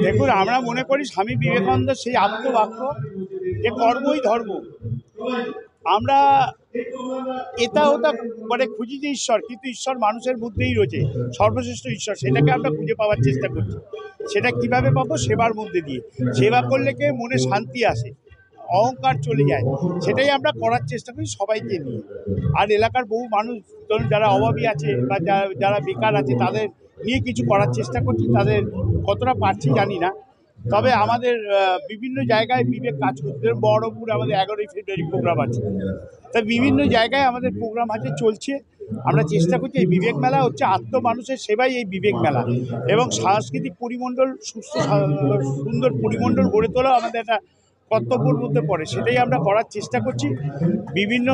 দেখুন, আমরা মনে করি স্বামী বিবেকানন্দ সেই আত্মবাক্য যে কর্মই ধর্ম। আমরা এটা ওটা মানে খুঁজি যে ঈশ্বর, কিন্তু ঈশ্বর মানুষের মধ্যেই রয়েছে, সর্বশ্রেষ্ঠ ঈশ্বর, সেটাকে আমরা খুঁজে পাওয়ার চেষ্টা করছি। সেটা কিভাবে পাবো? সেবার মধ্যে দিয়ে। সেবা করলে কে মনে শান্তি আসে, অহংকার চলে যায়, সেটাই আমরা করার চেষ্টা করি সবাইকে নিয়ে। আর এলাকার বহু মানুষ, ধরুন যারা অভাবী আছে বা যারা বেকার আছে, তাদের নিয়ে কিছু করার চেষ্টা করছি। তাদের কতটা পারছি জানি না, তবে আমাদের বিভিন্ন জায়গায় বিবেক কাজ করছে। বহরমপুরে আমাদের 11ই ফেব্রুয়ারি প্রোগ্রাম আছে, তাই বিভিন্ন জায়গায় আমাদের প্রোগ্রাম আছে, চলছে। আমরা চেষ্টা করছি, এই বিবেক মেলা হচ্ছে মানুষের সেবাই এই বিবেক মেলা, এবং সাংস্কৃতিক পরিমণ্ডল সুস্থ সুন্দর পরিমণ্ডল গড়ে তোলা আমাদের একটা কর্তব্যের মধ্যে পড়ে। সেটাই আমরা করার চেষ্টা করছি। বিভিন্ন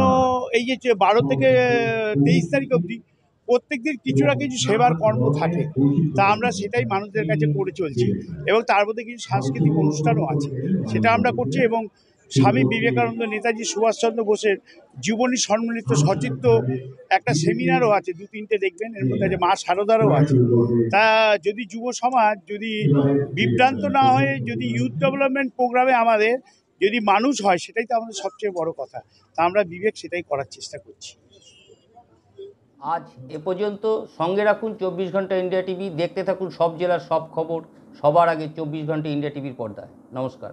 এই যে 12 থেকে 23 তারিখ অবধি প্রত্যেক দিন কিছু না কিছু সেবার কর্ম থাকে, তা আমরা সেটাই মানুষদের কাছে করে চলছি। এবং তার মধ্যে কিছু সাংস্কৃতিক অনুষ্ঠানও আছে, সেটা আমরা করছি। এবং স্বামী বিবেকানন্দ, নেতাজি সুভাষচন্দ্র বোসের জীবনী সম্মিলিত সচিত্র একটা সেমিনারও আছে, 2-3টে দেখবেন, এর মধ্যে আছে মা শারদারও আছে। তা যদি যুব সমাজ যদি বিভ্রান্ত না হয়ে, যদি ইউথ ডেভেলপমেন্ট প্রোগ্রামে আমাদের যদি মানুষ হয়, সেটাই তো আমাদের সবচেয়ে বড় কথা। তা আমরা বিবেক সেটাই করার চেষ্টা করছি। আজ এ পর্যন্ত। সঙ্গে রাখুন 24 ঘন্টা ইন্ডিয়া টিভি। দেখতে থাকুন সব জেলার সব খবর সবার আগে 24 ঘন্টা ইন্ডিয়া টিভির পর্দায়। নমস্কার।